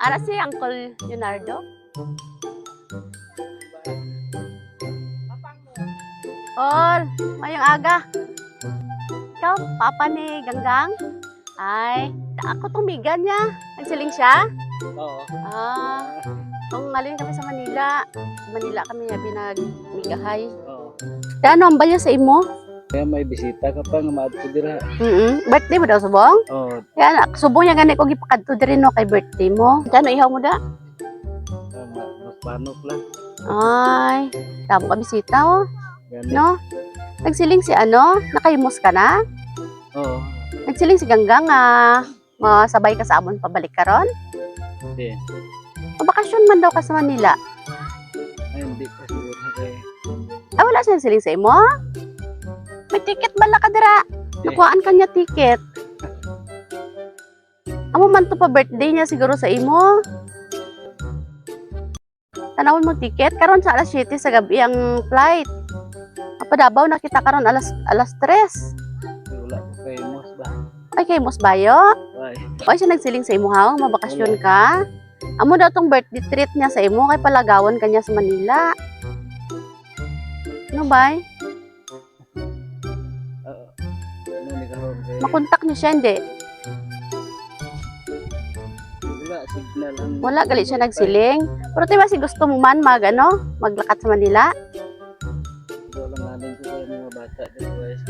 Ara si Uncle Leonardo? Oh, ngayong aga. Ikaw, papa ni Ganggang? Ay, ako tumigan niya. Nagsiling siya? Oo. Kung ngaling kami sa Manila. Sa Manila kami niya binagmigahay. Oo. Ano ang baya sa imo? Kaya may bisita ka pa nga maadto dira. Birthday mo daw, subong? Oo. Kaya subong niya gani ko gipakadto diri no kay birthday mo. Ano ihaw mo da? Panok lang. Ay, tamo ka bisita oh. Gani. No? Nagsiling si ano? Nakahimos ka na? Oo. Nagsiling si Ganggang masabay ka sa amon pabalik ka ron? Hindi. Mabakasyon man daw ka sa Manila. Ay, hindi pa siguro kay. Ah, wala siya nagsiling sa imo? May ticket bala ka dira. Nakuhaan ka niya ticket. Amo man to pa birthday niya siguro sa imo. Tanawon mo ticket karon sa alas 7 sa gabi ang flight. Apadabaw nakita karon alas 3. Wala ko kay Mos ba? Ay kay Mos Bayo. Ay. Oy siya nagsiling sa imo haw, mabakasyon ka. Amo daw tong birthday treat niya sa imo kay palagawan kanya sa Manila. Ano ba? Ano ni kahon kay? Makontak niyo siya hindi. Wala signal ang. Wala gali siya nagsiling. Pero di ba si gusto mo man maglakat sa Manila? Wala lang namin ko kay mga bata dito guys.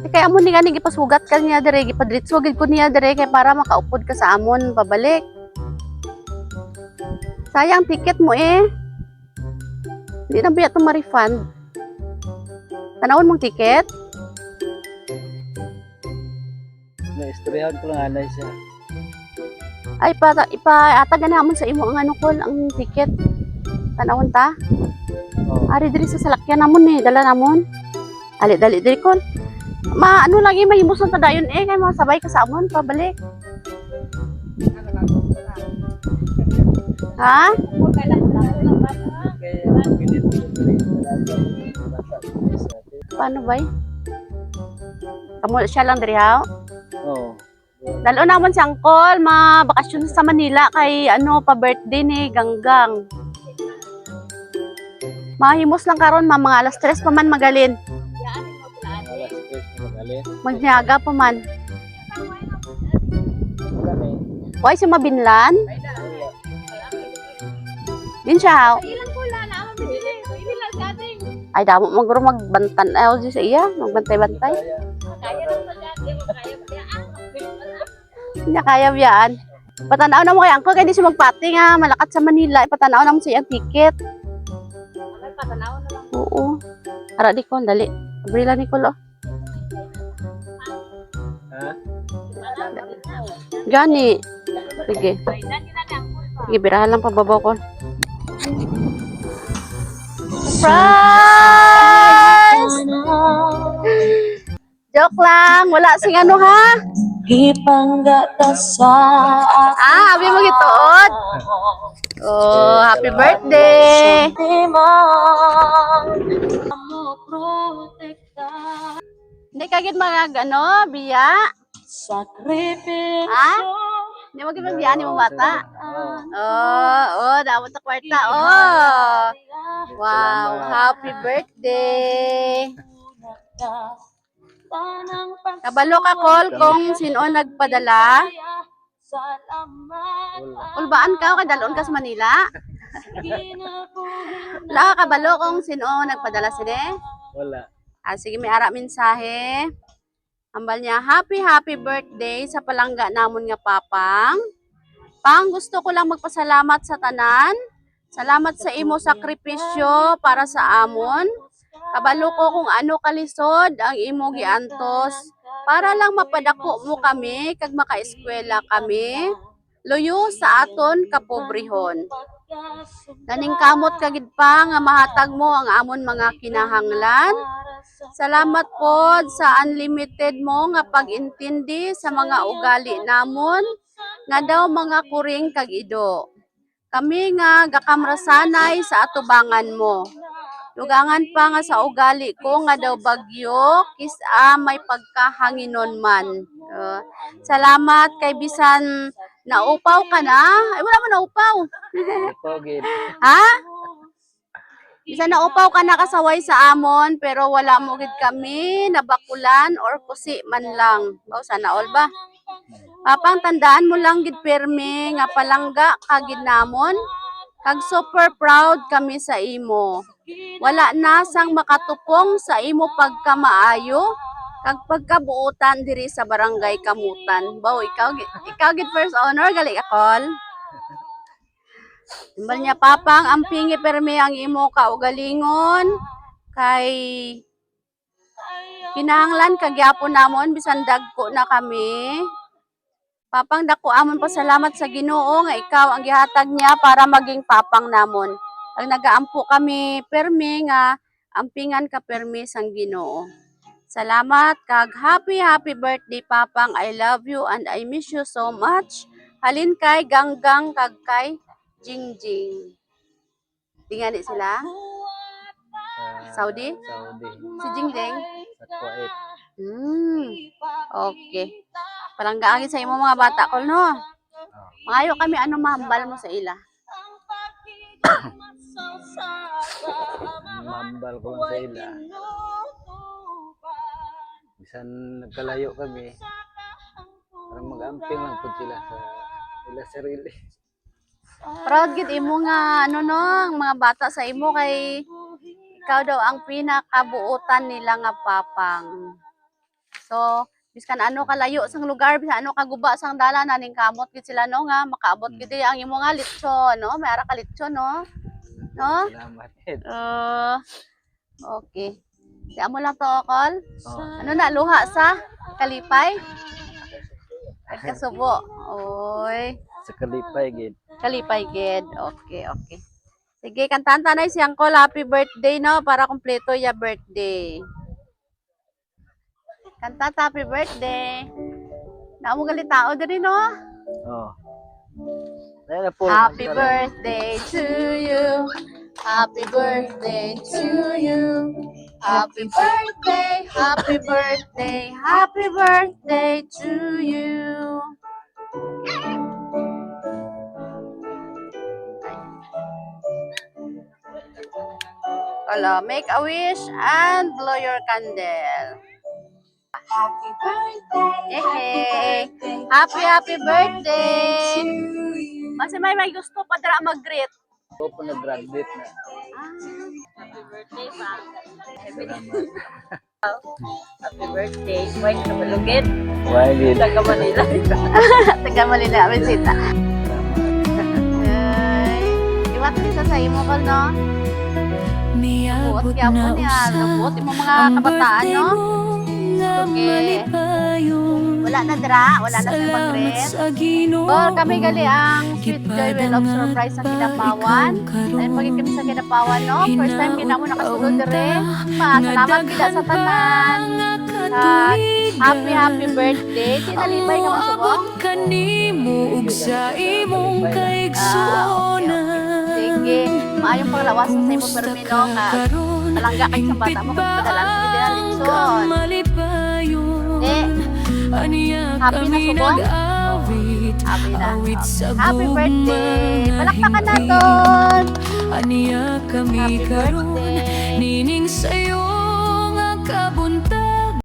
Kaya amo ni gani gipasugat ka niya dire, gipadritso gid ko niya dire kay para makaupod ka sa amon pabalik. Sayang ticket mo eh. Hindi na biya ito ma-refund. Tanawon mong ticket? Na-istoryahan ko lang anay siya. Ay, ipaatagan namon sa imo ang ang ticket. Tanawon ta? Oo. Ari diri sa salakyan namon eh, dala namon. Ali-dali diri kon. Lagi mahimuson ta dayon eh, kay masabay ka sa amon pabalik. Ha? Paano ba? Kamu siya lang diri haw? Oo. Dalo namon si Angkol, mabakasyon sa Manila kay pa birthday ni Ganggang. Mahimos lang karon mga alas 3 pa man magalin. Alas 3 magalit. Magniaga pa man. Why si Mabinlan? Din siya haw. Ay damo maguro magbantan sa iya, magbantay-bantay. Hindi kaya biyaan. Patanaw na mo kay Angkol kay di siya magpati nga malakat sa Manila. Ipatanaw na mo sa iyang ticket. Patanaw na lang. Oo. Ara di ko dali. Abrila ni Kulo. Ha? Gani. Sige. Sige, birahan lang pababaw ko. Surprise! Joke lang. Wala sing ha? Ipanggata sa abi mo gituod. Oh, happy birthday! Hindi kagid biya? Sakripisyo. Ha? Hindi mo gid biya ni mo bata? Dapat sa kwarta. Wow, happy birthday! Kabalo ka, Col, kung sino nagpadala. Ulbaan ka, kadalon ka sa Manila. Wala ka kabalo kung sino nagpadala sini. Wala. Sige, may ara mensahe. Ambal niya, happy birthday sa palangga namon nga papang. Pang, gusto ko lang magpasalamat sa tanan. Salamat sa imo sakripisyo para sa amon. Kabalo ko kung ano kalisod ang imo giantos para lang mapadako mo kami kag makaeskwela kami. Luyo sa aton kapobrehon. Daning kamot kagid pa nga mahatag mo ang amon mga kinahanglan. Salamat po sa unlimited mo nga pag-intindi sa mga ugali namon nga daw mga kuring kag ido. Kami nga gakamrasanay sa atubangan mo. Lugangan pa nga sa ugali ko nga daw bagyo kisa may pagkahanginon man. Salamat kay bisan Naupaw ka na? Ay, wala mo naupaw. Ikaw, gid. Ha? Bisan naupaw ka na kasaway sa amon, pero wala mo gid kami nabakulan or kusi man lang. Baw sana all ba? Papang tandaan mo lang gid pirmi nga palangga ka gid namon. Kag super proud kami sa imo. Wala na sang makatupong sa imo pagkamaayo. Kag pagkabuutan diri sa barangay Kamutan. Baw ikaw gid first honor gali akol. Timbal niya papang ang pingi permi ang imo kaugalingon kay kinahanglan kagyapon namon bisan dagko na kami. Papang dako amon pasalamat sa Ginoo nga ikaw ang gihatag niya para maging papang namon. Ang nagaampo kami permi nga ampingan ka permi sang Ginoo. Salamat kag happy birthday papang. I love you and I miss you so much. Halin kay Ganggang kag kay Jingjing. Tingani sila? Saudi? Saudi. Si Jingjing? Sa Kuwait. Okay. Palanggaangin sa imo mga bata ko, no? Mangayo kami, ano mahambal mo sa ila? Mambal ko lang sa ila. Bisan nagkalayo kami. Parang mag-amping lang po sila sa ila sarili. Proud gid imo nga, ano no, ang mga bata sa imo kay ikaw daw ang pinakabuutan nila nga papang. So, biskan ano kalayo sang lugar, bisan ano kaguba sang dala naning kamot gid sila no nga makaabot gid diri ang imo nga litso, no? May ara ka litso, no? No? Salamat, Ed. Okay. Di amo lang to, Okol. Oh. Ano na, luha sa kalipay? Kasubo. Oy. Sa Kalipay, gid. Kalipay, gid. Okay. Sige, kantahan tanay si Uncle. Happy birthday, no? Para kumpleto ya birthday. Kanta happy birthday. Naamo gali tao diri, no? Oh. Dahil na po. Happy birthday to you. Happy birthday to you. Happy birthday, happy birthday, happy birthday to you. Kala, make a wish and blow your candle. Happy birthday. Yay! Happy birthday! Mas may gusto pa dara mag-greet. Ako po nag-graduate na. Happy birthday, pa. Salamat. Happy birthday. White na malugit. Why, gid? Taga Manila. Taga Manila, Besita. Ay, iwat isa sa imo ko, no? Buot kaya mo niya. Buot mo mga kabataan, no? Okay. Wala na dra, wala na sa mag-greet. Or kami gali ang Sweet Joy Well of Surprise sa Kinapawan. Ayun pagi kami sa Kinapawan, no? First time kinamo nakasulod dire. Salamat kita sa tanan. Happy birthday. Sinalibay ka masubong? kanimo ug sa imong kaigsuonan. Sige. Maayong paglawasan sa imo permino nga palangga kay sa bata mo kung padalan sa gid na litson. Happy na subong? Happy na. Happy birthday. Palakpakan naton. Aniya kami Happy karon birthday. nining sayo nga kabut